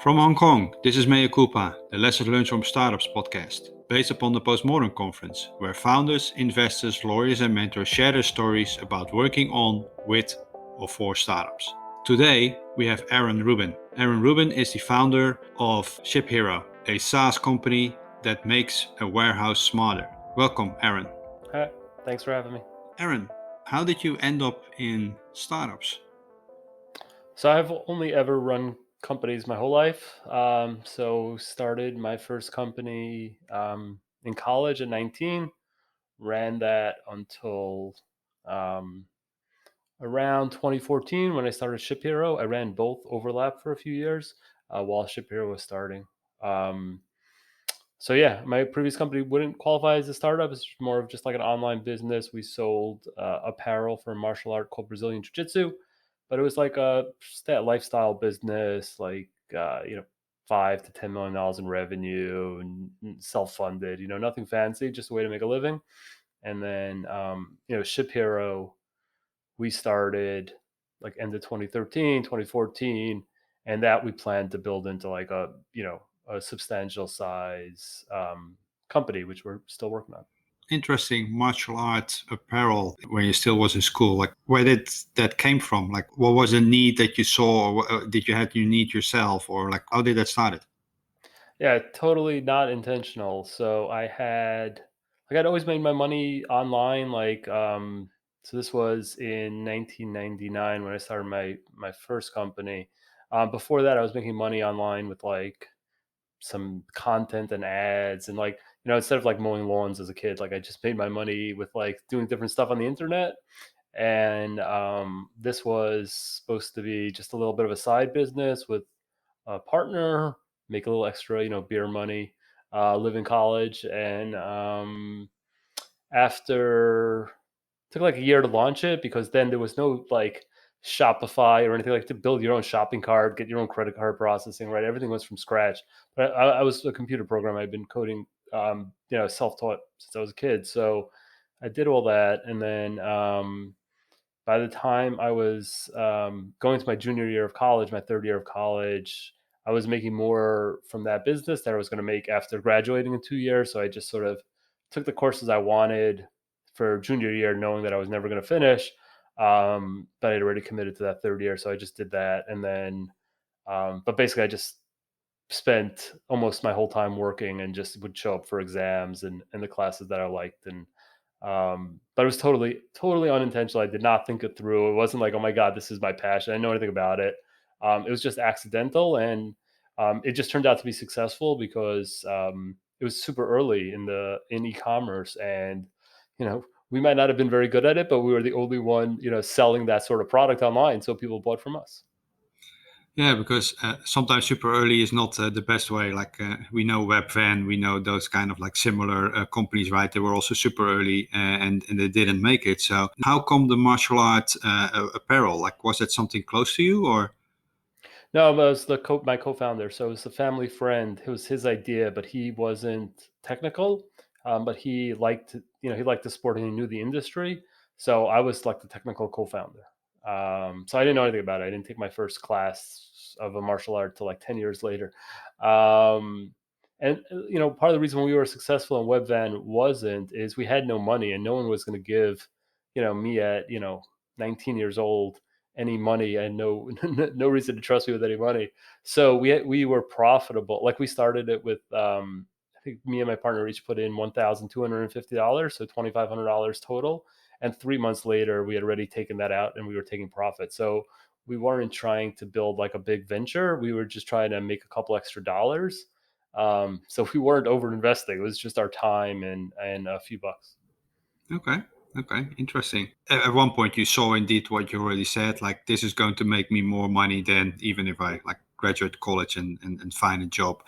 From Hong Kong, this is Mea Culpa, the Lessons Learned from Startups podcast, based upon the Postmodern Conference, where founders, investors, lawyers, and mentors share their stories about working on, with, or for startups. Today, we have Aaron Rubin. Aaron Rubin is the founder of ShipHero, a SaaS company that makes a warehouse smarter. Welcome, Aaron. Hi, thanks for having me. Aaron, how did you end up in startups? So I've only ever run companies my whole life. So started my first company in college at 19, ran that until around 2014 when I started ShipHero. I ran both overlap for a few years while ShipHero was starting. So yeah, my previous company wouldn't qualify as a startup. It's more of just like an online business. We sold apparel for a martial art called Brazilian Jiu-Jitsu, but it was like a lifestyle business, like 5 to $10 million in revenue and self-funded. Nothing fancy, just a way to make a living. And then ShipHero, we started like end of 2013, 2014, and that we planned to build into like a substantial size company, which we're still working on. Interesting martial arts apparel when you still was in school. Like, where did that came from? Like, what was a need that you saw? Or did you have your need yourself, or like, how did that started? Yeah, totally not intentional. So I'd always made my money online. So this was in 1999 when I started my first company. Before that, I was making money online with like some content and ads, and like instead of like mowing lawns as a kid, like I just made my money with like doing different stuff on the internet. And this was supposed to be just a little bit of a side business with a partner, make a little extra beer money, live in college. And after took like a year to launch it, because then there was no like Shopify or anything, like to build your own shopping cart, get your own credit card processing, right? Everything was from scratch. But I was a computer programmer. I'd been coding, self-taught since I was a kid. So I did all that. And then by the time I was going to my junior year of college, my third year of college, I was making more from that business that I was going to make after graduating in 2 years. So I just sort of took the courses I wanted for junior year, knowing that I was never going to finish. But I'd already committed to that third year. So I just did that. And then, but basically, I just spent almost my whole time working and just would show up for exams and the classes that I liked. And but it was totally unintentional. I did not think it through. It wasn't like, oh my God, this is my passion. I didn't know anything about it. It was just accidental, and it just turned out to be successful because it was super early in e-commerce, and we might not have been very good at it, but we were the only one selling that sort of product online, so people bought from us. Yeah, because sometimes super early is not the best way. Like we know Webvan, we know those kind of like similar companies, right? They were also super early and they didn't make it. So how come the martial art apparel? Like, was that something close to you, or? No, it was my co-founder. So it was a family friend. It was his idea, but he wasn't technical. But he liked the sport and he knew the industry. So I was like the technical co-founder. So I didn't know anything about it. I didn't take my first class of a martial art till like 10 years later. And part of the reason we were successful in Webvan is we had no money, and no one was going to give me at 19 years old any money. I had no no reason to trust me with any money. So we were profitable. Like, we started it with I think me and my partner each put in $1,250, so $2,500 total. And 3 months later, we had already taken that out and we were taking profit. So we weren't trying to build like a big venture. We were just trying to make a couple extra dollars. So we weren't over investing. It was just our time and a few bucks. Okay, interesting. At one point, you saw indeed what you already said. Like, this is going to make me more money than even if I like graduate college and find a job.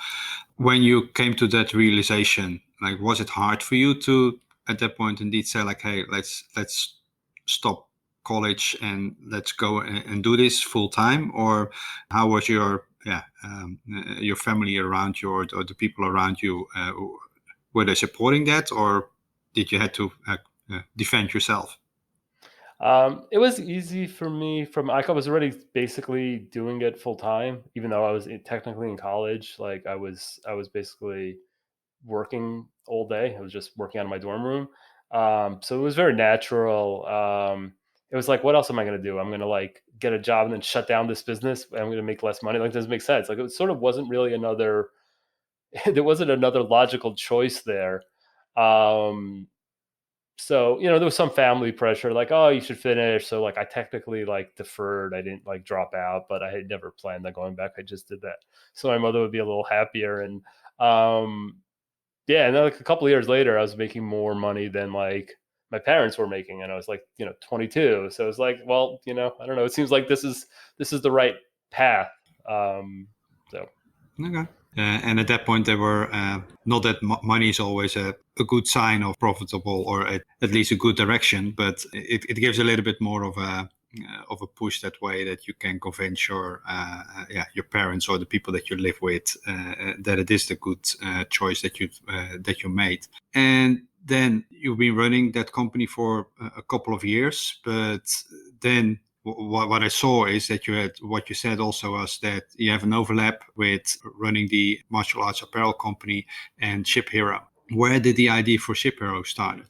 When you came to that realization, like, was it hard for you to at that point indeed say like, hey, let's stop college and let's go and do this full time? Or how was your family around you, or the people around you? Were they supporting that, or did you have to defend yourself? It was easy for me from like I was already basically doing it full time, even though I was technically in college. Like I was basically working all day. I was just working out of my dorm room. So it was very natural. It was like, what else am I going to do? I'm going to like get a job and then shut down this business. And I'm going to make less money. Like, it doesn't make sense. Like, it sort of wasn't really another. There wasn't another logical choice there. Um, so there was some family pressure, like, oh, you should finish. So like I technically like deferred. I didn't like drop out, but I had never planned on going back. I just did that so my mother would be a little happier. And um, yeah, and then like a couple of years later, I was making more money than like my parents were making, and I was like 22. So it was like, well, I don't know. It seems like this is the right path. So Okay. And at that point, they were not that money is always a good sign of profitable or at least a good direction, but it gives a little bit more of a push that way that you can convince your parents or the people that you live with that it is the good choice that you made. And then you've been running that company for a couple of years, but then what I saw is that you had what you said also was that you have an overlap with running the martial arts apparel company and Ship Hero. Where did the idea for Ship Hero started?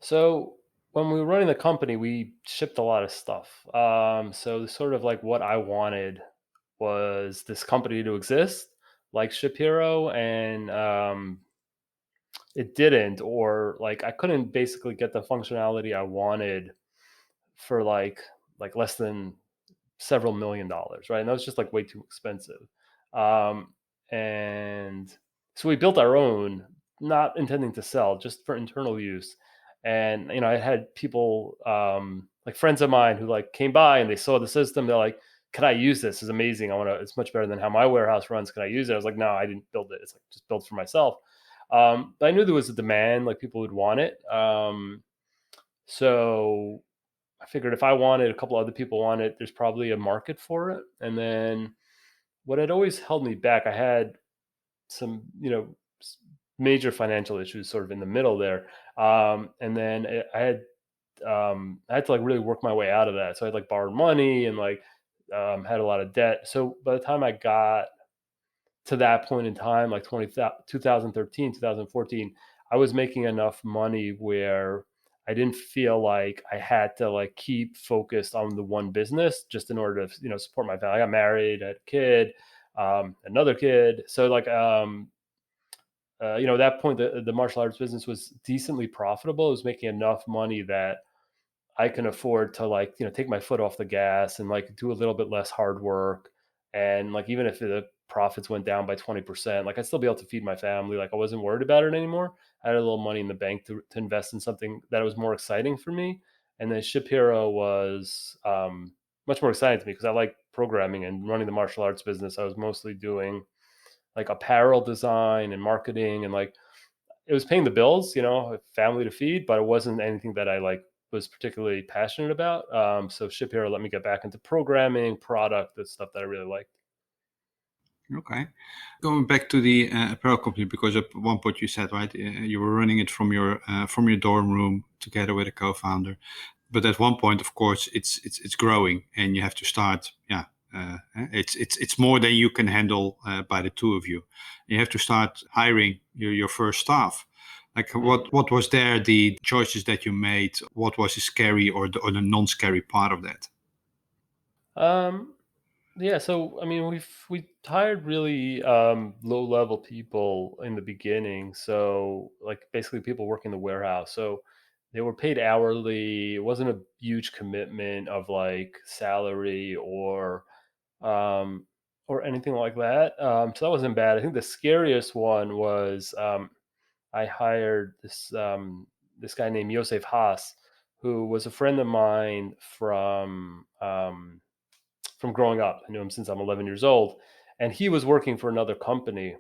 So when we were running the company, we shipped a lot of stuff. So sort of like what I wanted was this company to exist, like Ship Hero, and it didn't, or like I couldn't basically get the functionality I wanted for like less than several $1 million, right? And that was just like way too expensive. Um, and so we built our own, not intending to sell, just for internal use. And I had people, like friends of mine, who like came by and they saw the system. They're like, "Can I use this? It's amazing. I want to. It's much better than how my warehouse runs. Can I use it?" I was like, "No, I didn't build it. It's like just built for myself." But I knew there was a demand, like people would want it. So I figured if I want it, a couple other people want it, there's probably a market for it. And then what had always held me back, I had some, major financial issues sort of in the middle there. And then I had to like really work my way out of that. So I had like borrowed money and like had a lot of debt. So by the time I got to that point in time, like 2013, 2014, I was making enough money where I didn't feel like I had to like keep focused on the one business just in order to, support my family. I got married, I had a kid, another kid. So like, at that point, the martial arts business was decently profitable. It was making enough money that I can afford to like, take my foot off the gas and like do a little bit less hard work. And like, even if the profits went down by 20%, like I'd still be able to feed my family. Like I wasn't worried about it anymore. I had a little money in the bank to invest in something that was more exciting for me. And then Ship Hero was much more exciting to me because I like programming and running the martial arts business. I was mostly doing like apparel design and marketing, and like it was paying the bills, a family to feed, but it wasn't anything that I like was particularly passionate about. So Ship Hero let me get back into programming, product, the stuff that I really liked. Okay. Going back to the apparel company, because at one point you said, right, you were running it from your dorm room together with a co-founder. But at one point, of course, it's growing, and you have to start. Yeah, it's more than you can handle by the two of you. You have to start hiring your first staff. Like Mm. what was there the choices that you made? What was the scary or the non-scary part of that? Um, yeah, so I mean, we hired really low level people in the beginning. So like basically people working the warehouse. So they were paid hourly. It wasn't a huge commitment of like salary um, or anything like that. So that wasn't bad. I think the scariest one was I hired this guy named Yosef Haas, who was a friend of mine from growing up. I knew him since I'm 11 years old, and he was working for another company.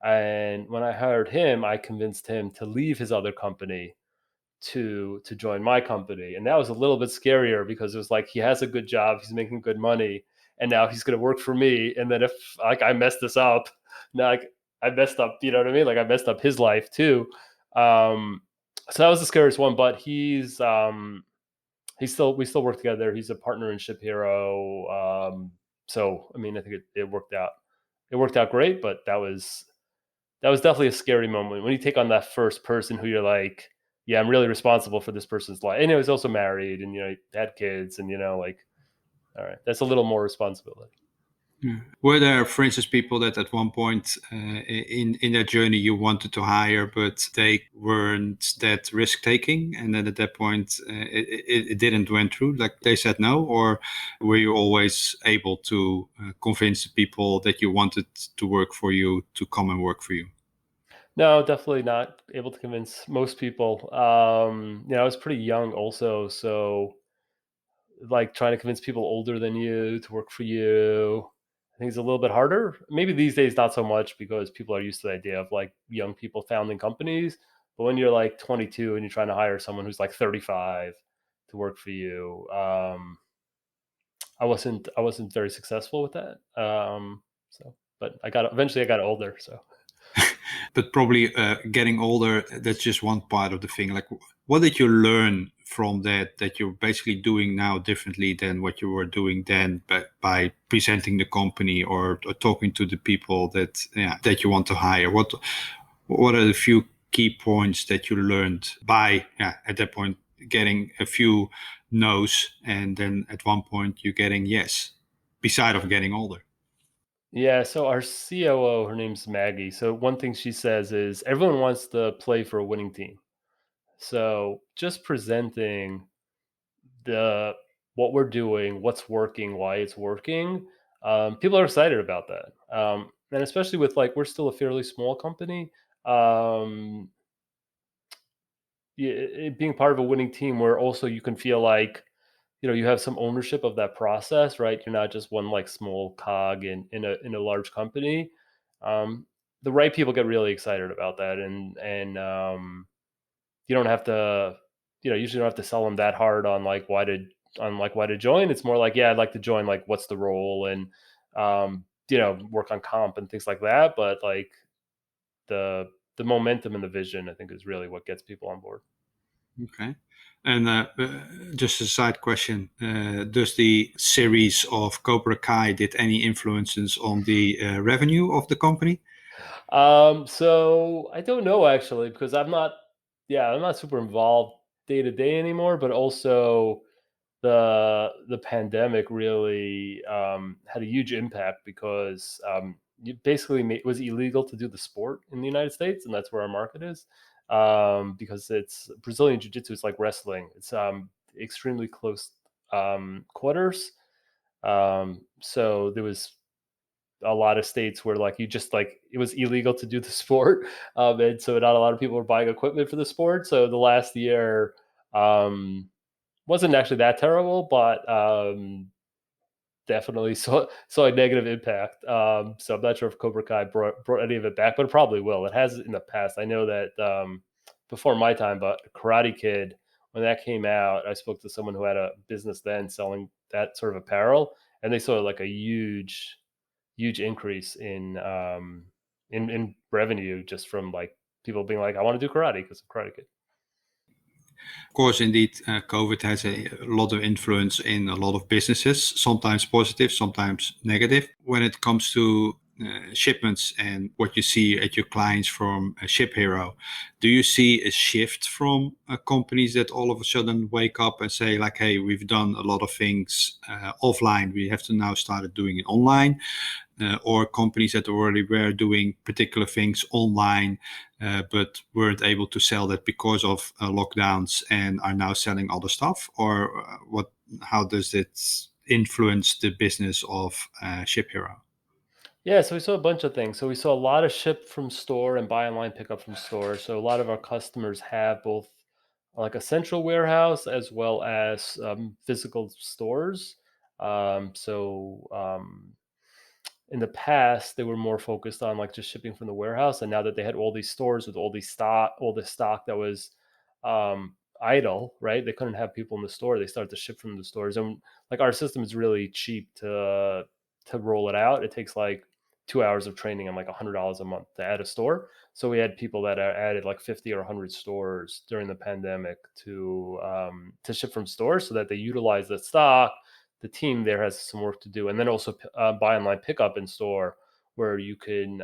And when I hired him, I convinced him to leave his other company to join my company, and that was a little bit scarier because it was like he has a good job, he's making good money, and now he's going to work for me. And then if like I mess this up, now like I messed up, you know what I mean? Like I messed up his life too. Um, so that was the scariest one. But we still work together. He's a partner in Ship Hero. So I mean, I think it worked out. It worked out great, but that was definitely a scary moment when you take on that first person who you're like, yeah, I'm really responsible for this person's life. And he was also married, and he had kids, and like, all right, that's a little more responsibility. Yeah. Were there, for instance, people that at one point in their journey you wanted to hire, but they weren't that risk taking, and then at that point it didn't went through? Like they said no, or were you always able to convince the people that you wanted to work for you to come and work for you? No, definitely not able to convince most people. I was pretty young also, so like trying to convince people older than you to work for you, I think it's a little bit harder. Maybe these days not so much because people are used to the idea of like young people founding companies. But when you're like 22 and you're trying to hire someone who's like 35 to work for you, I wasn't very successful with that. But eventually I got older. So But probably getting older, that's just one part of the thing. Like, what did you learn from that you're basically doing now differently than what you were doing then, by presenting the company, or talking to the people that you want to hire? What are the few key points that you learned by, at that point, getting a few no's, and then at one point you getting yes, beside of getting older? yeah, so our COO, her name's Maggie. So one thing she says is everyone wants to play for a winning team. So just presenting the what we're doing, what's working, why it's working, people are excited about that. And especially with like we're still a fairly small company. Um, being part of a winning team where also you can feel like you have some ownership of that process, right? You're not just one like small cog in a large company. Um, the right people get really excited about that, and you don't have to, usually don't have to sell them that hard on like why to join. It's more like, yeah, I'd like to join. Like, what's the role, and work on comp and things like that. But like the momentum and the vision, I think, is really what gets people on board. Okay. And just a side question: does the series of Cobra Kai did any influences on the revenue of the company? So I don't know actually because I'm not super involved day to day anymore. But also the pandemic really had a huge impact because it was illegal to do the sport in the United States, and that's where our market is. Because it's Brazilian Jiu Jitsu is like wrestling. It's extremely close quarters. So there was a lot of states where like you just like it was illegal to do the sport, and so not a lot of people were buying equipment for the sport. So the last year wasn't actually that terrible, but definitely saw a negative impact. So I'm not sure if Cobra Kai brought any of it back, but it probably will. It has in the past. I know that before my time, but Karate Kid, when that came out, I spoke to someone who had a business then selling that sort of apparel, and they saw like a huge increase in revenue just from like people being like, I want to do karate because of Karate Kid. Of course, indeed, COVID has a lot of influence in a lot of businesses, sometimes positive, sometimes negative. When it comes to shipments and what you see at your clients from Ship Hero, do you see a shift from companies that all of a sudden wake up and say, like, hey, we've done a lot of things offline, we have to now start doing it online? Or companies that already were doing particular things online, but weren't able to sell that because of lockdowns, and are now selling other stuff? Or what? How does it influence the business of Ship Hero? Yeah, so we saw a bunch of things. So we saw a lot of ship from store and buy online, pick up from store. So a lot of our customers have both like a central warehouse as well as physical stores. In the past, they were more focused on like just shipping from the warehouse, and now that they had all these stores with all this stock that was idle, right? They couldn't have people in the store. They started to ship from the stores, and like our system is really cheap to roll it out. It takes like 2 hours of training and like $100 a month to add a store. So we had people that added like 50 or 100 stores during the pandemic to ship from stores so that they utilize the stock. The team there has some work to do, and then also buy online pickup in store where you can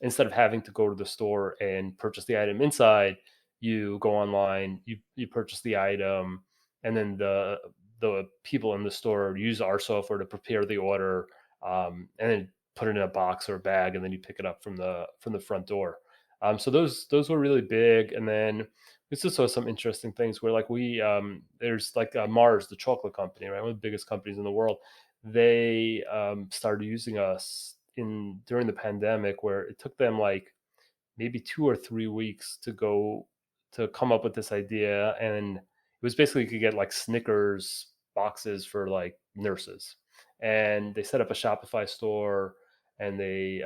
instead of having to go to the store and purchase the item inside, you go online, you purchase the item, and then the people in the store use our software to prepare the order, and then put it in a box or a bag, and then you pick it up from the front door. So those were really big, and then we also saw some interesting things where like we there's like Mars, the chocolate company, right, one of the biggest companies in the world. They started using us in during the pandemic, where it took them like maybe 2 or 3 weeks to come up with this idea, and it was basically you could get like Snickers boxes for like nurses, and they set up a Shopify store, and they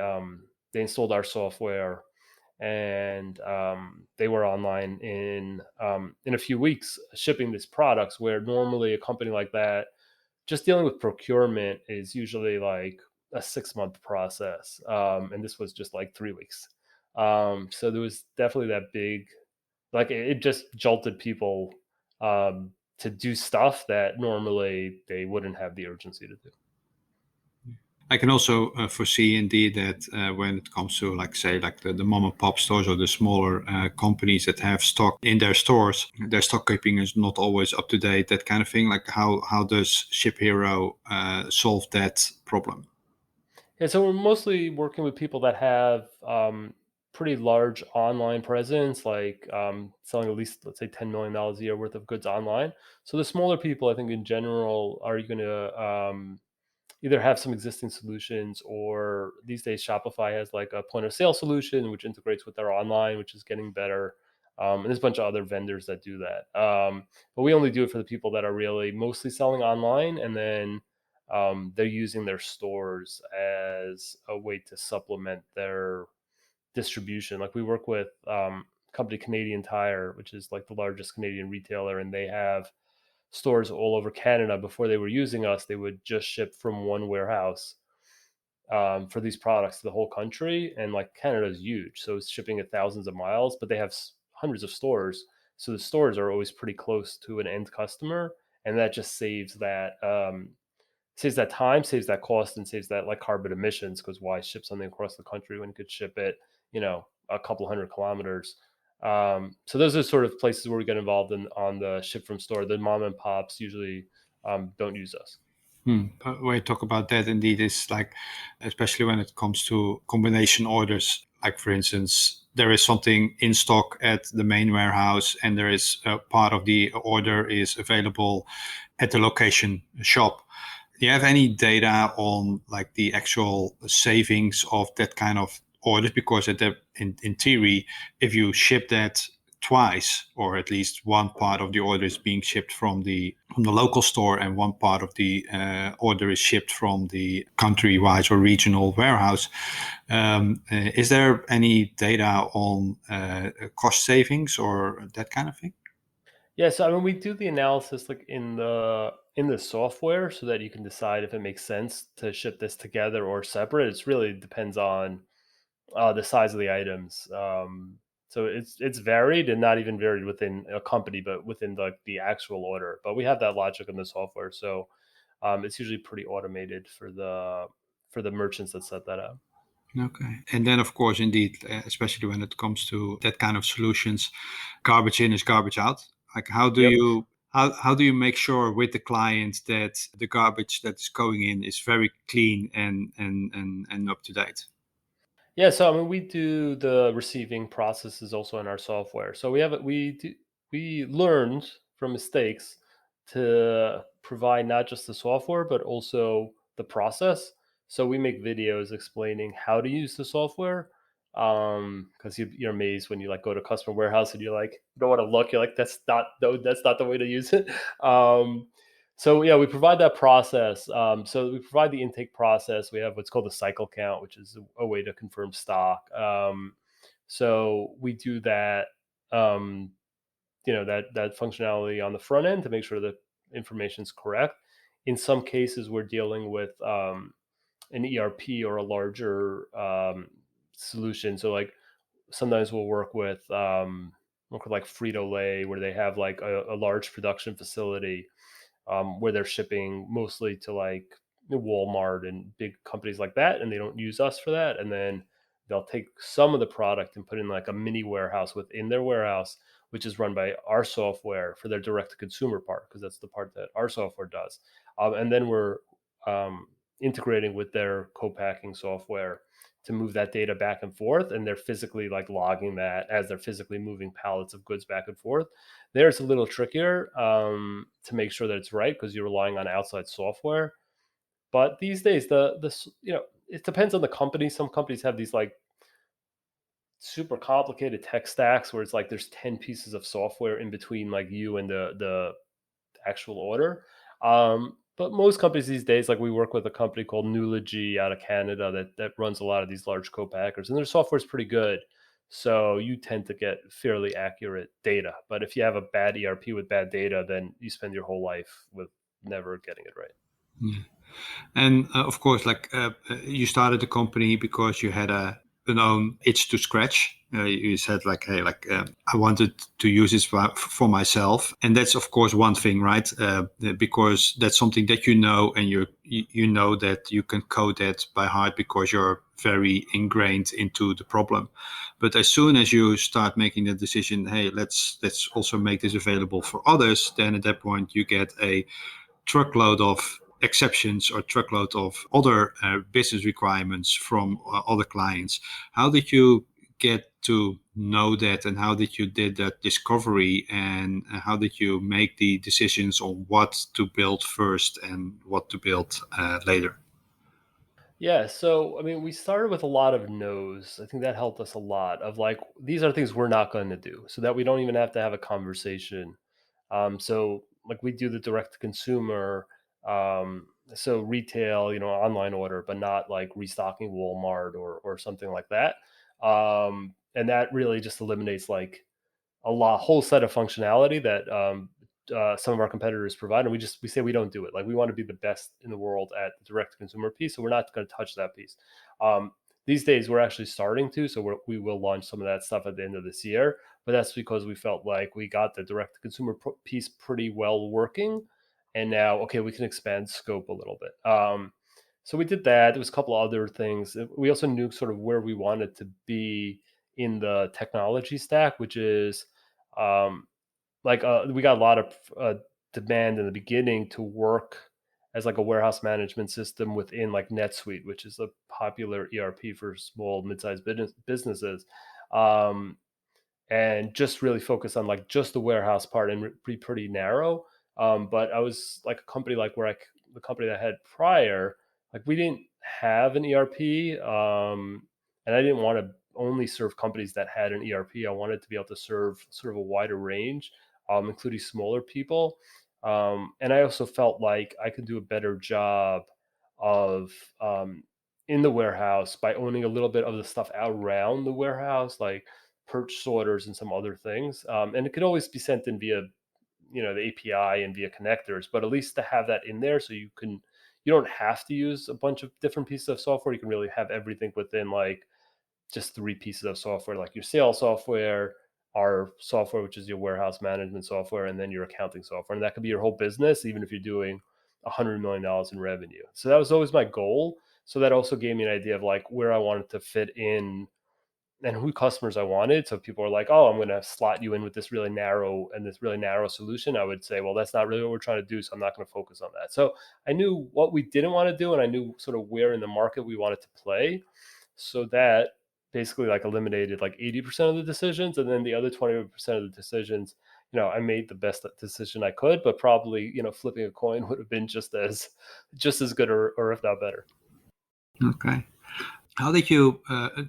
installed our software, and they were online in a few weeks shipping these products, where normally a company like that just dealing with procurement is usually like a 6 month process. And this was just like 3 weeks. So there was definitely that big, like it just jolted people to do stuff that normally they wouldn't have the urgency to do. I can also foresee indeed that when it comes to like say like the mom and pop stores or the smaller companies that have stock in their stores, their stock keeping is not always up to date, that kind of thing. Like how does Ship Hero solve that problem? Yeah, so we're mostly working with people that have pretty large online presence, like selling at least, let's say, $10 million a year worth of goods online. So the smaller people, I think, in general, are going to either have some existing solutions, or these days Shopify has like a point of sale solution which integrates with their online, which is getting better. And there's a bunch of other vendors that do that. But we only do it for the people that are really mostly selling online, and then they're using their stores as a way to supplement their distribution. Like we work with company Canadian Tire, which is like the largest Canadian retailer, and they have stores all over Canada. Before they were using us, they would just ship from one warehouse for these products to the whole country. And like Canada is huge, so it's shipping at thousands of miles, but they have hundreds of stores. So the stores are always pretty close to an end customer, and that just saves that time, saves that cost, and saves that like carbon emissions. Because why ship something across the country when you could ship it, a couple 100 kilometers? So those are sort of places where we get involved in on the ship from store. The mom and pops usually don't use us. When you talk about that, indeed, is like, especially when it comes to combination orders. Like, for instance, there is something in stock at the main warehouse, and there is a part of the order is available at the location shop. Do you have any data on like the actual savings of that kind of orders? Because in theory, if you ship that twice, or at least one part of the order is being shipped from the local store, and one part of the order is shipped from the country-wise or regional warehouse. Is there any data on cost savings or that kind of thing? Yeah, so I mean, we do the analysis like in the software so that you can decide if it makes sense to ship this together or separate. It's really depends on the size of the items. So it's varied, and not even varied within a company, but within the actual order. But we have that logic in the software, so it's usually pretty automated for the merchants that set that up. Okay. And then, of course, indeed, especially when it comes to that kind of solutions, garbage in is garbage out. Like, Yep. how do you make sure with the client that the garbage that is going in is very clean and up to date? Yeah, so I mean, we do the receiving processes also in our software. So we learned from mistakes to provide not just the software but also the process. So we make videos explaining how to use the software. Because you're amazed when you like go to customer warehouse and you're like you don't want to look. You're like that's not the way to use it. So yeah, we provide that process. So we provide the intake process. We have what's called a cycle count, which is a way to confirm stock. So we do that. Um, that functionality on the front end to make sure that information is correct. In some cases, we're dealing with an ERP or a larger solution. So like sometimes we'll work with like Frito-Lay, where they have like a large production facility where they're shipping mostly to like Walmart and big companies like that, and they don't use us for that. And then they'll take some of the product and put in like a mini warehouse within their warehouse, which is run by our software for their direct to consumer part, because that's the part that our software does. And then we're integrating with their co-packing software to move that data back and forth, and they're physically like logging that as they're physically moving pallets of goods back and forth. There it's a little trickier to make sure that it's right, because you're relying on outside software. But these days, it depends on the company. Some companies have these like super complicated tech stacks where it's like there's 10 pieces of software in between like you and the actual order. But most companies these days, like we work with a company called Nulogy out of Canada that runs a lot of these large co-packers, and their software is pretty good. So you tend to get fairly accurate data. But if you have a bad ERP with bad data, then you spend your whole life with never getting it right. Yeah. And of course, you started the company because you had an own itch to scratch. You said like, hey, I wanted to use this for myself, and that's of course one thing, right? Because that's something that you know, and you know that you can code that by heart because you're very ingrained into the problem. But as soon as you start making the decision, hey, let's also make this available for others, then at that point you get a truckload of exceptions or truckload of other business requirements from other clients. How did you get to know that, and how did you did that discovery, and how did you make the decisions on what to build first and what to build later? Yeah, so I mean, we started with a lot of no's. I think that helped us a lot. Of like, these are things we're not going to do, so that we don't even have to have a conversation. So like we do the direct to consumer, so retail, online order, but not like restocking Walmart or something like that. And that really just eliminates like whole set of functionality that some of our competitors provide, and we say we don't do it. Like we want to be the best in the world at the direct to consumer piece, so we're not going to touch that piece. These days, we're actually starting to, so we will launch some of that stuff at the end of this year. But that's because we felt like we got the direct to consumer piece pretty well working, and now okay, we can expand scope a little bit. So we did that. There was a couple of other things. We also knew sort of where we wanted to be in the technology stack, which is um, we got a lot of demand in the beginning to work as like a warehouse management system within like NetSuite, which is a popular ERP for small mid-sized businesses. Um, and just really focus on like just the warehouse part and be pretty narrow. But I was like a company like the company that I had prior, like we didn't have an ERP, and I didn't want to only serve companies that had an ERP. I wanted to be able to serve sort of a wider range, including smaller people. And I also felt like I could do a better job of in the warehouse by owning a little bit of the stuff around the warehouse, like purchase orders and some other things. And it could always be sent in via, the API and via connectors, but at least to have that in there so you don't have to use a bunch of different pieces of software. You can really have everything within like just three pieces of software, like your sales software, our software, which is your warehouse management software, and then your accounting software. And that could be your whole business, even if you're doing $100 million in revenue. So that was always my goal. So that also gave me an idea of like where I wanted to fit in and who customers I wanted. So if people are like, "Oh, I'm going to slot you in with this really narrow solution," I would say, "Well, that's not really what we're trying to do, so I'm not going to focus on that." So I knew what we didn't want to do, and I knew sort of where in the market we wanted to play. So that basically like eliminated like 80% of the decisions, and then the other 20% of the decisions, I made the best decision I could, but probably, flipping a coin would have been just as good or if not better. Okay. How did you,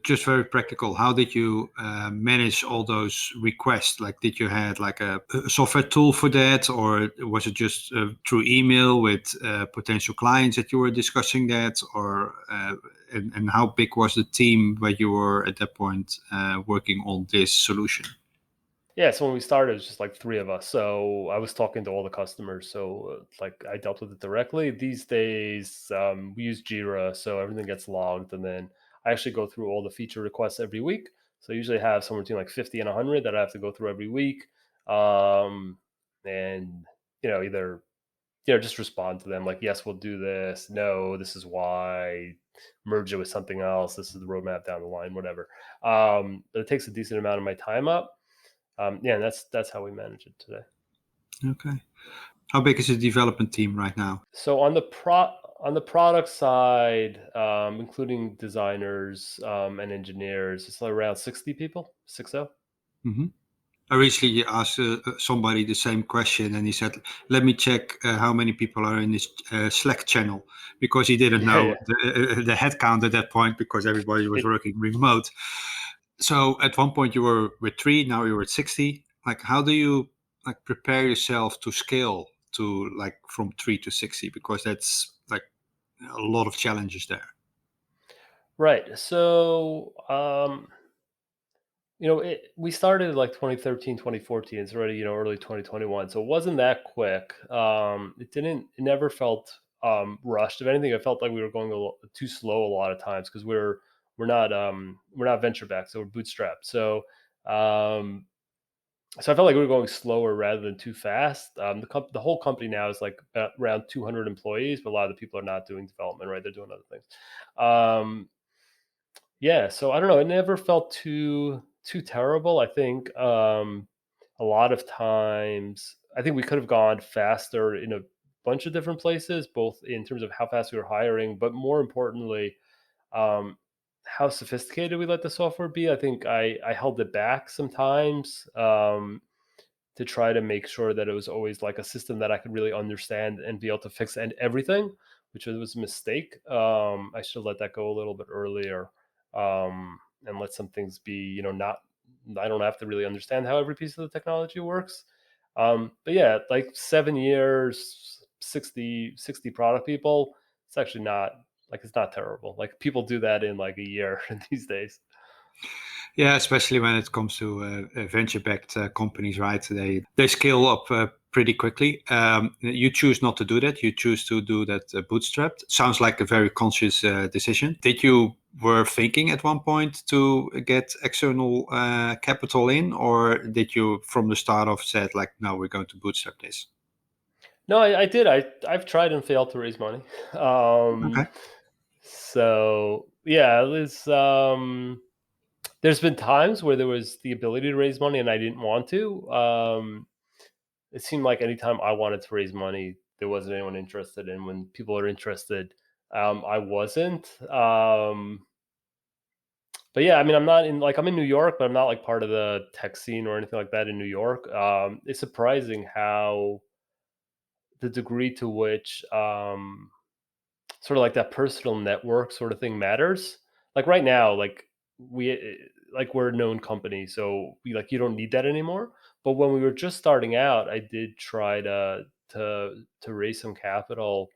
just very practical, how did you manage all those requests? Like, did you had like a software tool for that, or was it just through email with potential clients that you were discussing that, or and how big was the team where you were at that point working on this solution? Yeah, so when we started, it was just like 3 of us. So I was talking to all the customers. So like I dealt with it directly. These days, we use Jira, so everything gets logged, and then I actually go through all the feature requests every week. So I usually have somewhere between like 50 and 100 that I have to go through every week, and either just respond to them like, yes, we'll do this. No, this is why. Merge it with something else. This is the roadmap down the line, whatever. But it takes a decent amount of my time up. Yeah, and that's how we manage it today. Okay. How big is the development team right now? So on the product side, including designers and engineers, it's like around 60 people, 60. Hmm. I recently asked somebody the same question, and he said, "Let me check how many people are in this Slack channel," because he didn't Yeah, know yeah. the head count at that point because everybody was working remote. So at one point you were with three, now you're at 60. Like, how do you like prepare yourself to scale to like from 3 to 60? Because that's like a lot of challenges there. Right. So, we started like 2013, 2014. It's already, early 2021. So it wasn't that quick. It never felt rushed. If anything, it felt like we were going a little too slow a lot of times because we're not venture backed, so we're bootstrapped. So I felt like we were going slower rather than too fast. The whole company now is like around 200 employees, but a lot of the people are not doing development, right? They're doing other things. Um, yeah, so I don't know. It never felt too terrible. I think a lot of times, I think we could have gone faster in a bunch of different places, both in terms of how fast we were hiring, but more importantly, um, how sophisticated we let the software be. I think I held it back sometimes. To try to make sure that it was always like a system that I could really understand and be able to fix and everything, which was a mistake. I should have let that go a little bit earlier, and let some things be, not. I don't have to really understand how every piece of the technology works. But yeah, like 7 years, 60 product people. It's actually not like it's not terrible. Like people do that in like a year these days. Yeah, especially when it comes to venture-backed companies, right? They scale up pretty quickly. You choose not to do that. You choose to do that bootstrapped. Sounds like a very conscious decision. Did you were thinking at one point to get external capital in, or did you from the start off said like, no, we're going to bootstrap this? No, I did. I've tried and failed to raise money. Okay. So yeah, there's been times where there was the ability to raise money and I didn't want to. It seemed like anytime I wanted to raise money, there wasn't anyone interested. And when people are interested, I wasn't. But yeah, I mean, I'm in New York, but I'm not like part of the tech scene or anything like that in New York. It's surprising how the degree to which sort of like that personal network sort of thing matters. Like right now, we're a known company, so you don't need that anymore. But when we were just starting out, I did try to raise some capital,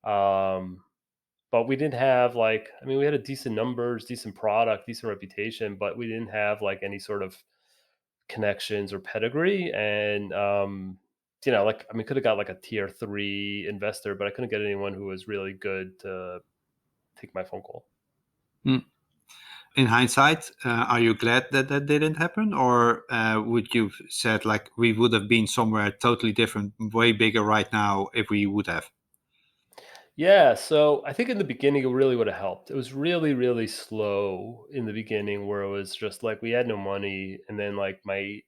um, but we didn't have we had a decent numbers, decent product, decent reputation, but we didn't have like any sort of connections or pedigree. And could have got like a tier three investor, but I couldn't get anyone who was really good to take my phone call. Hmm. In hindsight, are you glad that that didn't happen, or would you said like we would have been somewhere totally different, way bigger right now if we would have? Yeah, so I think in the beginning it really would have helped. It was really, really slow in the beginning where it was just like we had no money, and then like my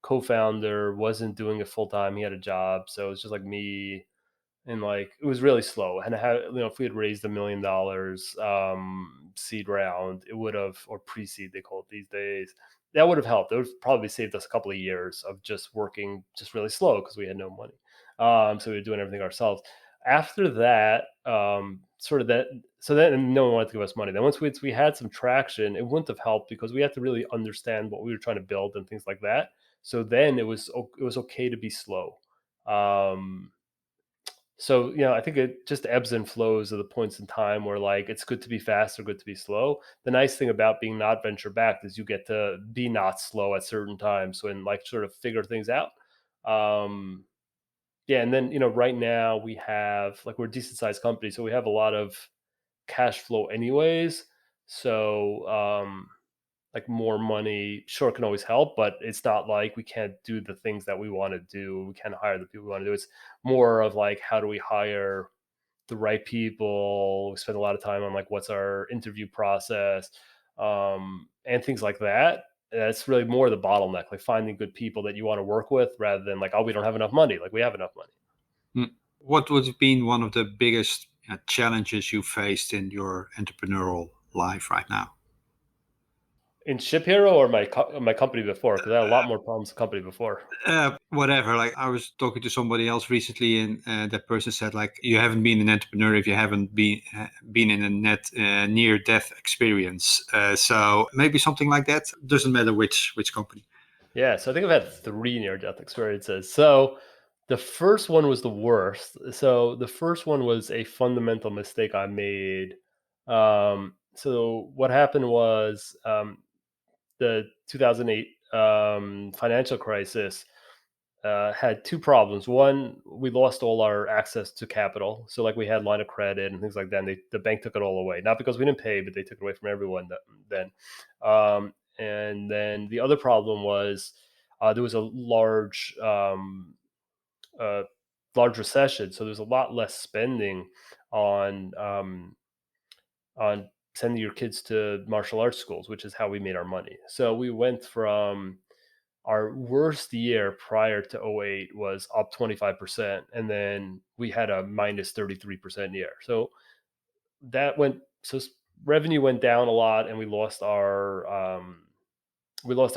co-founder wasn't doing it full time. He had a job, so it was just like me, and like it was really slow. And if we had raised $1 million seed round, it would have, or pre-seed they call it these days, that would have helped. It would have probably saved us a couple of years of just working just really slow because we had no money. So we were doing everything ourselves. After that, sort of that, so then no one wanted to give us money. Then once we had some traction, it wouldn't have helped because we had to really understand what we were trying to build and things like that. So then it was okay to be slow. Um, So, I think it just ebbs and flows of the points in time where like it's good to be fast or good to be slow. The nice thing about being not venture backed is you get to be not slow at certain times and like sort of figure things out. Um, yeah, and then right now we have like we're a decent sized company, so we have a lot of cash flow anyways. So like more money sure can always help, but it's not like we can't do the things that we want to do. We can't hire the people we want to do. It's more of like how do we hire the right people. We spend a lot of time on like what's our interview process, and things like that. That's really more the bottleneck, like finding good people that you want to work with rather than like, oh, we don't have enough money. Like we have enough money. Mm. What would have been one of the biggest challenges you faced in your entrepreneurial life right now? In Ship Hero or my company before, because I had a lot more problems with the company before. Whatever. Like I was talking to somebody else recently, and that person said, like, you haven't been an entrepreneur if you haven't been in a net near death experience. So maybe something like that. Doesn't matter which company. Yeah, so I think I've had 3 near-death experiences. So, the first one was the worst. So, the first one was a fundamental mistake I made. So what happened was, the 2008, financial crisis, had 2 problems. One, we lost all our access to capital. So, like, we had line of credit and things like that, and the bank took it all away. Not because we didn't pay, but they took it away from everyone then. And then the other problem was, there was a uh, large recession, so there's a lot less spending on, on sending your kids to martial arts schools, which is how we made our money. So we went from our worst year prior to '08 was up 25%, and then we had a minus 33% year. So that went so revenue went down a lot, and we lost our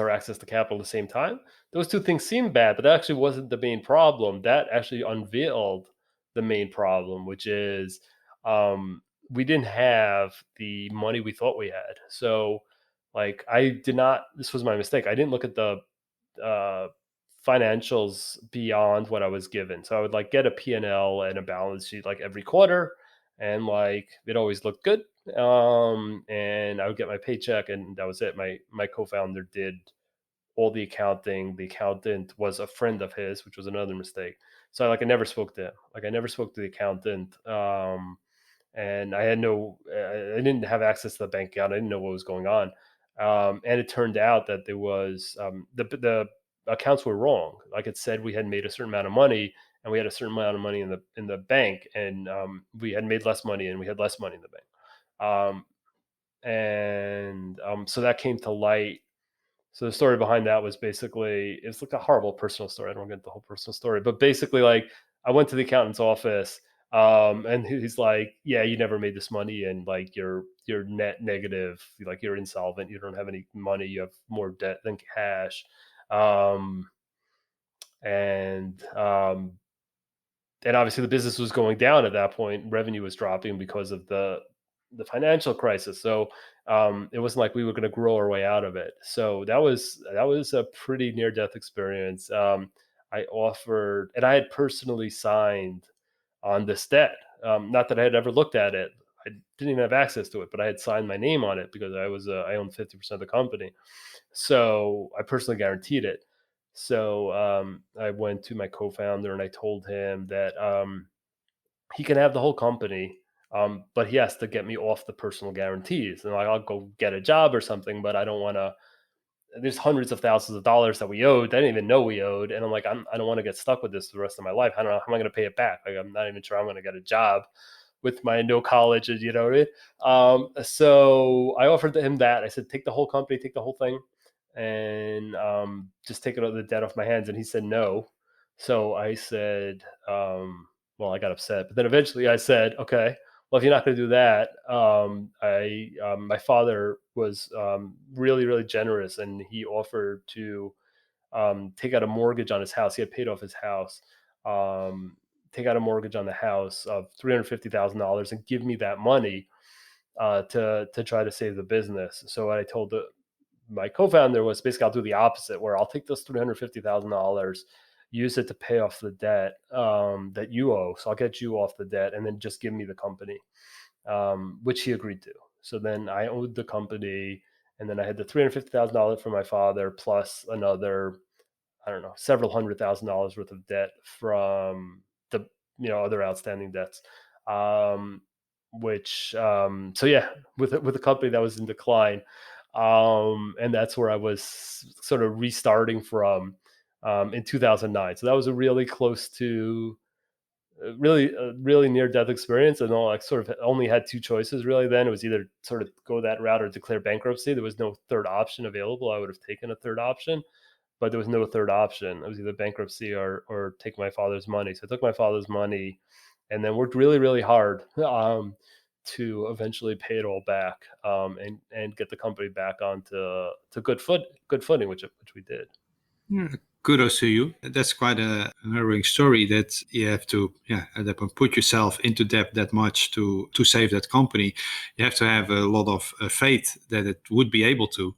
access to capital at the same time. Those two things seem bad, but that actually wasn't the main problem. That actually unveiled the main problem, which is, we didn't have the money we thought we had. So, like, I did not. This was my mistake. I didn't look at the uh, financials beyond what I was given. So I would like get a P&L and a balance sheet like every quarter, and like it always looked good. And I would get my paycheck, and that was it. My co-founder did all the accounting. The accountant was a friend of his, which was another mistake. So I never spoke to him. Like I never spoke to the accountant. And I had I didn't have access to the bank account. I didn't know what was going on. And it turned out that there was, the accounts were wrong. Like it said, we had made a certain amount of money, and we had a certain amount of money in the bank, and we had made less money, and we had less money in the bank. So that came to light. So the story behind that was basically it's like a horrible personal story. I don't want to get into the whole personal story, but basically, like I went to the accountant's office, and he's like, "Yeah, you never made this money, and like you're net negative. Like you're insolvent. You don't have any money. You have more debt than cash." Um, and and obviously the business was going down at that point. Revenue was dropping because of the financial crisis. So it wasn't like we were going to grow our way out of it. So that was a pretty near death experience. I offered, and I had personally signed on this debt. Not that I had ever looked at it. I didn't even have access to it, but I had signed my name on it because I owned 50% of the company. So I personally guaranteed it. So I went to my co-founder and I told him that, he can have the whole company, but he has to get me off the personal guarantees. And like, I'll go get a job or something, but I don't want to. There's hundreds of thousands of dollars that we owed. I didn't even know we owed, and I'm like, I don't want to get stuck with this for the rest of my life. I don't know how am I going to pay it back. Like, I'm not even sure I'm going to get a job with my no college, and you know what I mean. So I offered him that. I said, take the whole company, take the whole thing, and just take the debt off my hands. And he said no. So I said, well, I got upset, but then eventually I said, okay, well, if you're not going to do that, my father was, really, really generous, and he offered to, take out a mortgage on his house. He had paid off his house. Um, Take out a mortgage on the house of $350,000 and give me that money, to try to save the business. So what I told my co-founder was basically I'll do the opposite, where I'll take this $350,000. use it to pay off the debt that you owe. So I'll get you off the debt, and then just give me the company, which he agreed to. So then I owed the company, and then I had the $350,000 from my father plus another, I don't know, several $100,000 worth of debt from the other outstanding debts. Um, which so yeah, with a company that was in decline, and that's where I was sort of restarting from in 2009. So that was a really close to really really near death experience, and all, like, sort of only had two choices really. Then it was either sort of go that route or declare bankruptcy. There was no third option available. I would have taken a third option, but there was no third option. It was either bankruptcy or take my father's money. So I took my father's money, and then worked really really hard to eventually pay it all back, and get the company back onto to good footing, which we did. Yeah, kudos to you. That's quite a harrowing story that you have to, yeah, at that point, put yourself into debt that much to save that company. You have to have a lot of faith that it would be able to.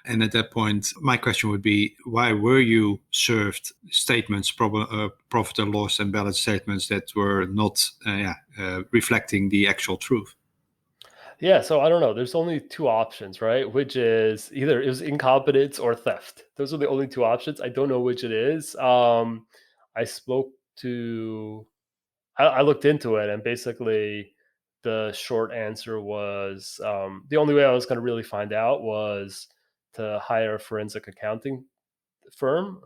And at that point, my question would be, why were you served statements, profit and loss and balance statements that were not reflecting the actual truth? Yeah, so I don't know. There's only two options, right? Which is either it was incompetence or theft. Those are the only two options. I don't know which it is. I spoke to, I looked into it, and basically the short answer was the only way I was going to really find out was to hire a forensic accounting firm,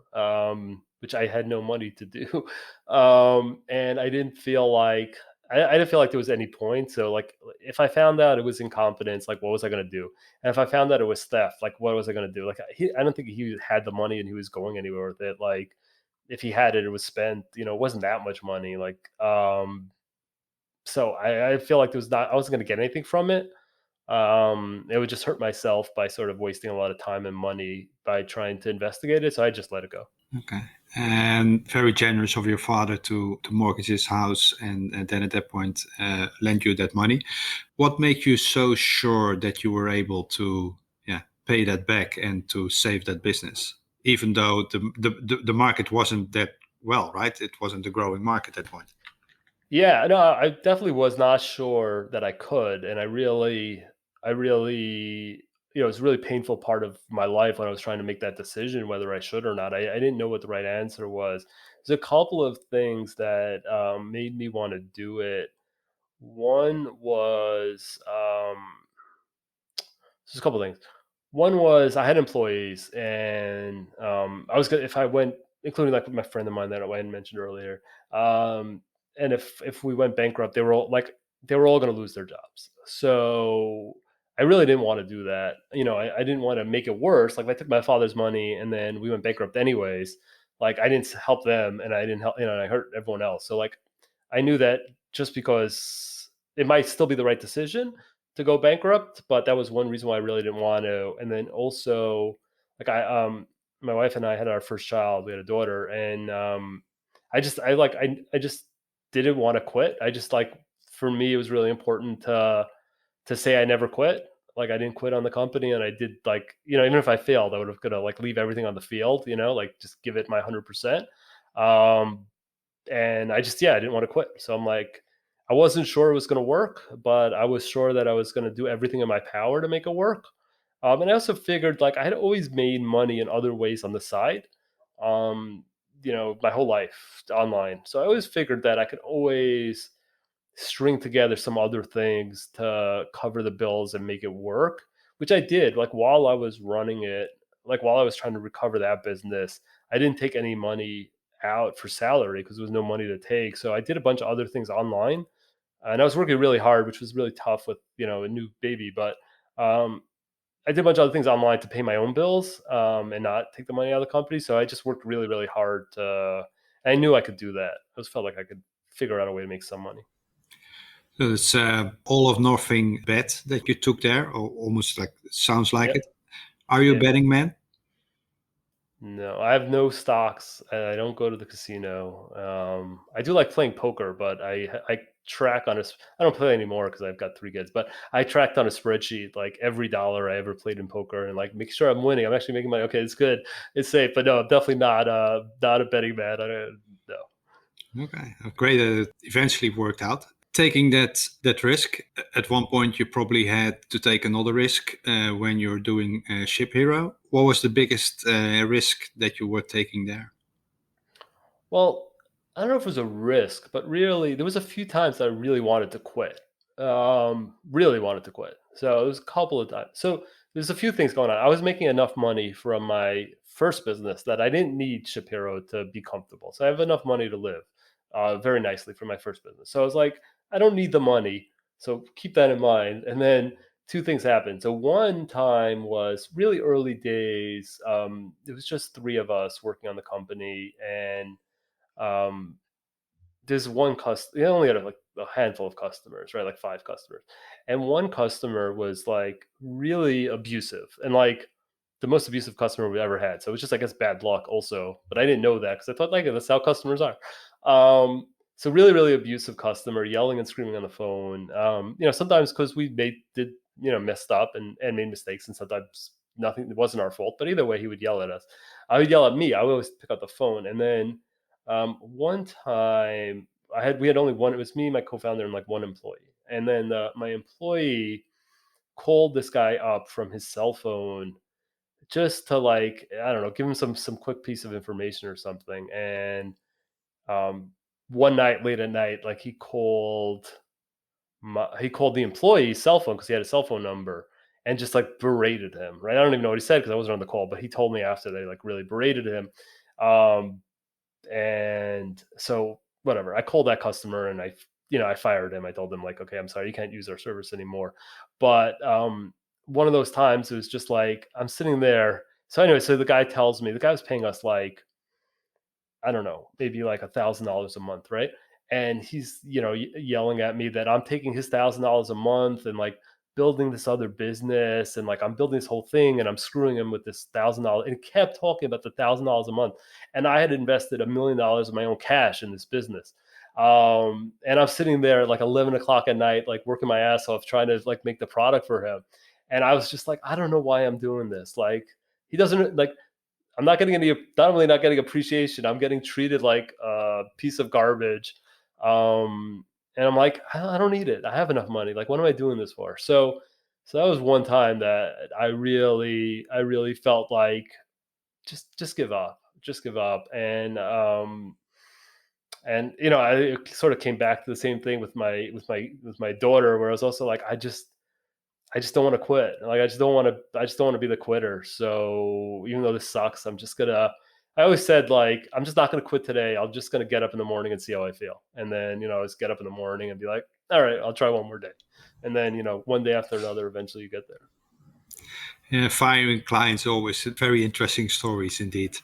which I had no money to do, and I didn't feel like there was any point. So, like, if I found out it was incompetence, like, what was I going to do? And if I found out it was theft, like, what was I going to do? Like, I don't think he had the money and he was going anywhere with it. Like, if he had it, it was spent. It wasn't that much money. Like, so I feel like there was not. I wasn't going to get anything from it. It would just hurt myself by sort of wasting a lot of time and money by trying to investigate it. So I just let it go. Okay. And very generous of your father to mortgage his house and then at that point lend you that money. What made you so sure that you were able to pay that back and to save that business, even though the market wasn't that well, right? It wasn't a growing market at that point. Yeah, no, I definitely was not sure that I could, and I really, it was a really painful part of my life when I was trying to make that decision whether I should or not. I didn't know what the right answer was. There's a couple of things that made me want to do it. One was Just a couple things. One was I had employees, and I was gonna if I went, including like my friend of mine that I hadn't mentioned earlier. Um, and if we went bankrupt, they were all going to lose their jobs. So I really didn't want to do that. I didn't want to make it worse. Like, if I took my father's money and then we went bankrupt anyways, like, I didn't help them, and I didn't help, and I hurt everyone else. So, like, I knew that just because it might still be the right decision to go bankrupt, but that was one reason why I really didn't want to. And then also, like, my wife and I had our first child. We had a daughter, and I just didn't want to quit. I just, like, for me, it was really important to say I never quit. Like, I didn't quit on the company, and I did, like, even if I failed, I would have gonna, like, leave everything on the field. Like, just give it my 100%. Um, and I didn't want to quit. So I'm like, I wasn't sure it was going to work, but I was sure that I was going to do everything in my power to make it work. And I also figured, like, I had always made money in other ways on the side, um, my whole life online. So I always figured that I could always string together some other things to cover the bills and make it work, which I did. Like, while I was running it, like, while I was trying to recover that business, I didn't take any money out for salary because there was no money to take. So I did a bunch of other things online, and I was working really hard, which was really tough with a new baby. But um, I did a bunch of other things online to pay my own bills, and not take the money out of the company. So I just worked really really hard to. I knew I could do that. I just felt like I could figure out a way to make some money. So it's all of nothing bet that you took there, or almost like sounds like Yep. it. Are you a Yeah. betting man? No, I have no stocks. I don't go to the casino. I do like playing poker, but track on a. I don't play anymore because I've got 3 kids, but I tracked on a spreadsheet like every dollar I ever played in poker and like make sure I'm winning. I'm actually making money. Okay, it's good, it's safe, but no, I'm definitely not a betting man. I don't, no. Okay, great that it eventually worked out. Taking that risk, at one point you probably had to take another risk when you're doing Ship Hero. What was the biggest risk that you were taking there? Well, I don't know if it was a risk, but really, there was a few times that I really wanted to quit. Really wanted to quit. So it was a couple of times. So there's a few things going on. I was making enough money from my first business that I didn't need Shapiro to be comfortable. So I have enough money to live very nicely from my first business. So I was like, I don't need the money. So keep that in mind. And then two things happened. So one time was really early days. It was just 3 of us working on the company, and um, there's one customer. They only had like a handful of customers, right? Like 5 customers, and one customer was like really abusive, and like the most abusive customer we ever had. So it was just, I guess, bad luck also. But I didn't know that because I thought like that's how customers are. So really, really abusive customer, yelling and screaming on the phone. Sometimes because we did messed up and made mistakes, and sometimes nothing, it wasn't our fault. But either way, he would yell at us. I would yell at me. I would always pick up the phone, and then one time we had only one. It was me, my co-founder, and like one employee. And then my employee called this guy up from his cell phone just to, like, I don't know, give him some quick piece of information or something. And um, one night, late at night, like he called the employee's cell phone because he had a cell phone number and just like berated him. Right? I don't even know what he said because I wasn't on the call, but he told me after they like really berated him. Um, and so whatever, I called that customer and I fired him. I told him like, okay, I'm sorry, you can't use our service anymore. But one of those times it was just like I'm sitting there. So anyway, so the guy tells me, the guy was paying us like, I don't know, maybe like $1,000 a month, right? And he's, yelling at me that I'm taking his $1,000 a month and like building this other business, and like I'm building this whole thing and I'm screwing him with this $1,000. And he kept talking about the $1,000 a month. And I had invested $1 million of my own cash in this business. And I'm sitting there at like 11 o'clock at night, like working my ass off, trying to like make the product for him. And I was just like, I don't know why I'm doing this. Like, he doesn't like, I'm not getting any, not only not getting appreciation, I'm getting treated like a piece of garbage. Um, and I'm like, I don't need it. I have enough money. Like, what am I doing this for? So that was one time that I really felt like just give up, just give up. And I sort of came back to the same thing with my daughter, where I was also like, I just don't want to quit. Like, I just don't want to be the quitter. So even though this sucks, I always said, like, I'm just not gonna quit today. I'm just gonna get up in the morning and see how I feel. And then, just get up in the morning and be like, all right, I'll try one more day. And then, one day after another, eventually you get there. Yeah, firing clients always very interesting stories indeed.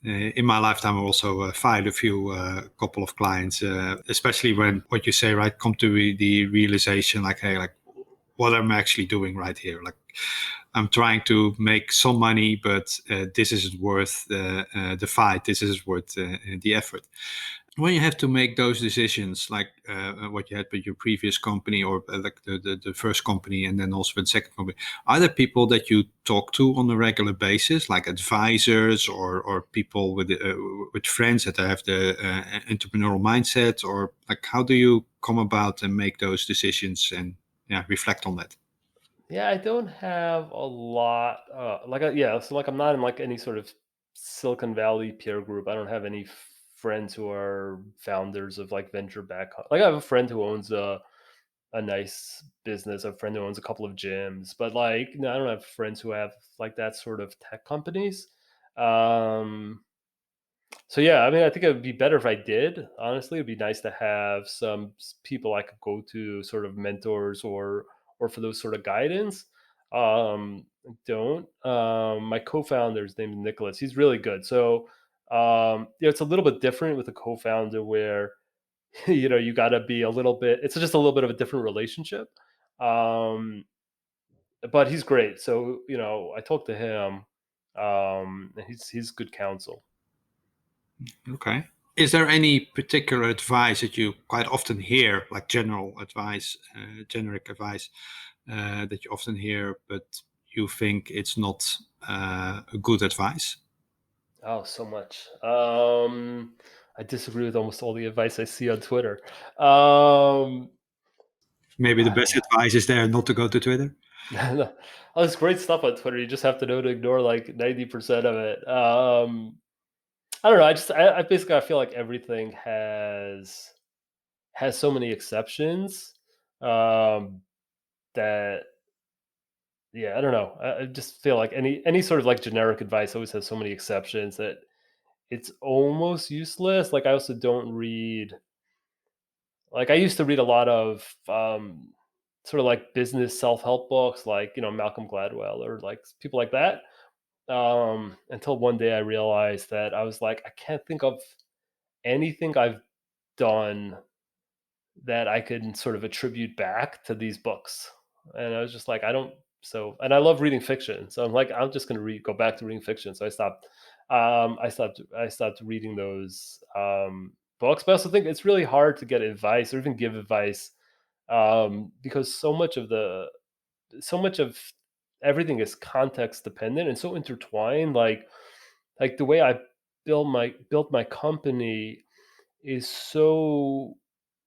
In my lifetime, I also fired a few couple of clients, especially when what you say, right, come to the realization, like, hey, like, what am I actually doing right here? Like, I'm trying to make some money, but this isn't worth the fight. This isn't worth the effort. When you have to make those decisions, like what you had with your previous company, or like the first company, and then also with the second company, are there people that you talk to on a regular basis, like advisors, or people with friends that have the entrepreneurial mindset, or like how do you come about and make those decisions and, yeah, reflect on that? Yeah, I don't have a lot. Yeah, so like I'm not in like any sort of Silicon Valley peer group. I don't have any friends who are founders of like venture back. Like I have a friend who owns a nice business, a friend who owns a couple of gyms, but like, no, I don't have friends who have like that sort of tech companies. Um, so yeah, I mean, I think it would be better if I did. Honestly, it'd be nice to have some people I could go to, sort of mentors, or for those sort of guidance. Don't. My co-founder's name is Nicholas. He's really good. So it's a little bit different with a co-founder where you got to be a little bit. It's just a little bit of a different relationship. Um, but he's great. So I talked to him. And he's good counsel. Okay. Is there any particular advice that you quite often hear, like general advice, generic advice, that you often hear, but you think it's not a good advice? Oh, so much. I disagree with almost all the advice I see on Twitter. Maybe the I don't best advice is there not to go to Twitter. know. Oh, there's great stuff on Twitter. You just have to know to ignore like 90% of it. I don't know. I basically I feel like everything has so many exceptions, um, that yeah, I don't know. I just feel like any sort of like generic advice always has so many exceptions that it's almost useless. Like I also don't read like I used to read a lot of sort of like business self-help books like, Malcolm Gladwell or like people like that. Until one day I realized that I was like, I can't think of anything I've done that I could sort of attribute back to these books. And I was just like, I don't. So, and I love reading fiction. So I'm like, I'm just going to go back to reading fiction. So I stopped. I stopped reading those books. But I also think it's really hard to get advice or even give advice, because so much of everything is context dependent and so intertwined. Like the way I built my company is so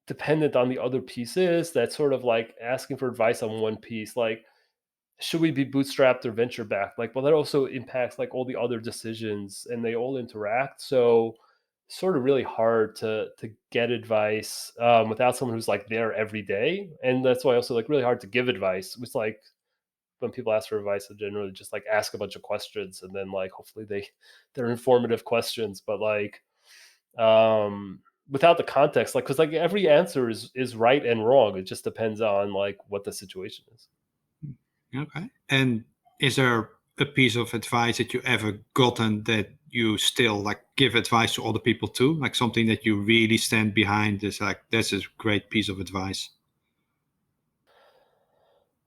dependent on the other pieces that sort of like asking for advice on one piece, like should we be bootstrapped or venture backed, like well that also impacts like all the other decisions and they all interact. So sort of really hard to get advice without someone who's like there every day. And that's why also like really hard to give advice. It's like when people ask for advice, I generally just like ask a bunch of questions and then like hopefully they're informative questions. But like without the context, like because like every answer is right and wrong. It just depends on like what the situation is. Okay. And is there a piece of advice that you ever gotten that you still like give advice to other people too? Like something that you really stand behind is like, that's a great piece of advice.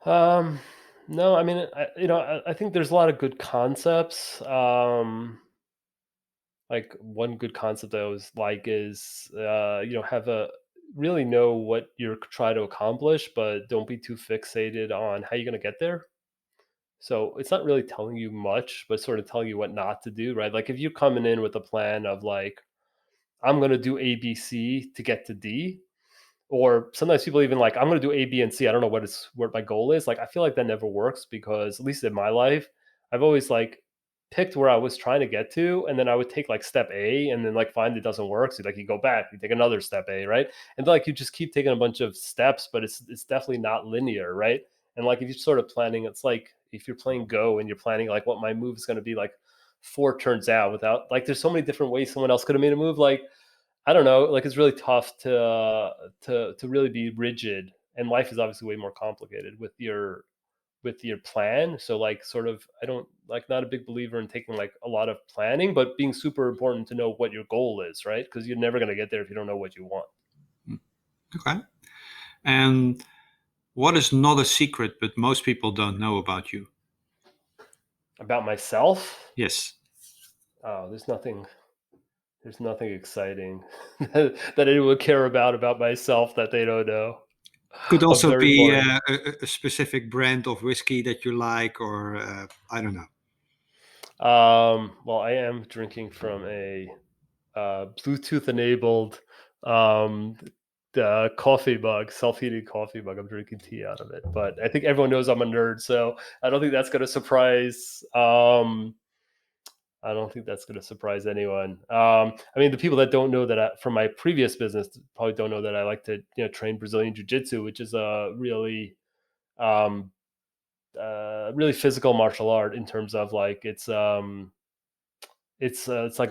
um no, I mean I think there's a lot of good concepts. Like one good concept I always like is have a really know what you're trying to accomplish, but don't be too fixated on how you're going to get there. So it's not really telling you much, but sort of telling you what not to do, right? Like if you're coming in with a plan of like, I'm going to do ABC to get to D, or sometimes people even like, I'm going to do A, B, and C. I don't know what my goal is. Like I feel like that never works because at least in my life, I've always like picked where I was trying to get to, and then I would take like step A, and then like find it doesn't work. So like you go back, you take another step A, right? And like you just keep taking a bunch of steps, but it's definitely not linear, right? And like if you're sort of planning, it's like if you're playing Go and you're planning like what my move is going to be like 4 turns out without like there's so many different ways someone else could have made a move. Like I don't know, like it's really tough to really be rigid. And life is obviously way more complicated with your plan. So like sort of I don't like not a big believer in taking like a lot of planning, but being super important to know what your goal is, right? Because you're never gonna get there if you don't know what you want. Okay. And what is not a secret, but most people don't know about you? About myself, Yes. oh, there's nothing exciting that anyone would care about myself that they don't know. Could I'm also very be boring. a specific brand of whiskey that you like, or I don't know. Well, I am drinking from a Bluetooth enabled um, the coffee mug, self heating coffee mug. I'm drinking tea out of it, but I think everyone knows I'm a nerd, so I don't think that's going to surprise. I don't think that's going to surprise anyone. I mean, the people that don't know that from my previous business probably don't know that I like to train Brazilian Jiu Jitsu, which is a um, really physical martial art in terms of like it's like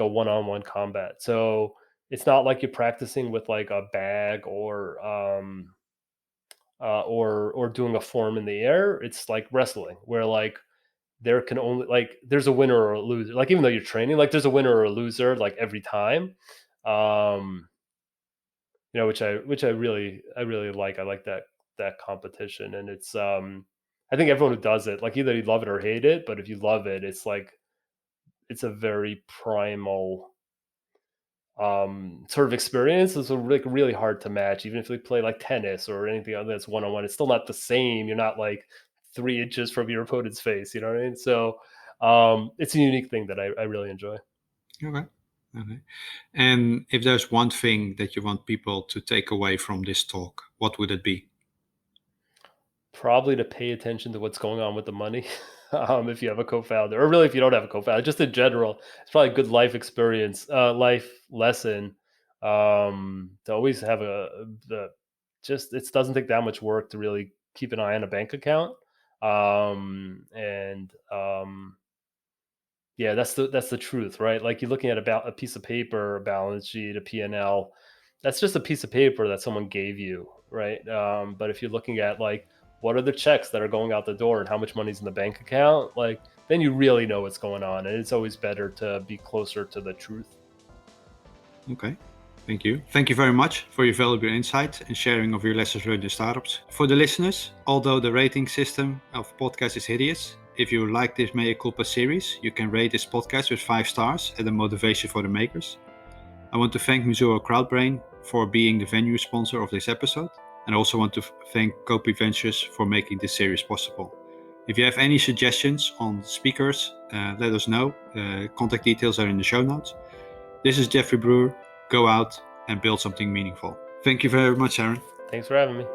a one-on-one combat. So it's not like you're practicing with like a bag or doing a form in the air. It's like wrestling, where like there can only like there's a winner or a loser. Like even though you're training, like there's a winner or a loser like every time. Um, which I really like. I like that competition, and it's I think everyone who does it, like either you love it or hate it, but if you love it, it's like it's a very primal sort of experience is like really hard to match. Even if they play like tennis or anything other that's one on one, it's still not the same. You're not like 3 inches from your opponent's face. You know what I mean? So it's a unique thing that I really enjoy. Okay. Okay. And if there's one thing that you want people to take away from this talk, what would it be? Probably to pay attention to what's going on with the money. If you have a co-founder, or really if you don't have a co-founder, just in general, it's probably a good life experience, life lesson, to always have the just it doesn't take that much work to really keep an eye on a bank account. And Yeah, that's the truth, right? Like you're looking at about a piece of paper, a balance sheet, a P&L. That's just a piece of paper that someone gave you, right? But if you're looking at like what are the checks that are going out the door and how much money's in the bank account, like then you really know what's going on. And it's always better to be closer to the truth. Okay. Thank you. Thank you very much for your valuable insight and sharing of your lessons learned in startups. For the listeners, although the rating system of podcast is hideous, if you like this Mea Culpa series, you can rate this podcast with 5 stars as a motivation for the makers. I want to thank Missouri Crowdbrain for being the venue sponsor of this episode, and I also want to thank Copy Ventures for making this series possible. If you have any suggestions on speakers, let us know. Contact details are in the show notes. This is Jeffrey Brewer. Go out and build something meaningful. Thank you very much, Aaron. Thanks for having me.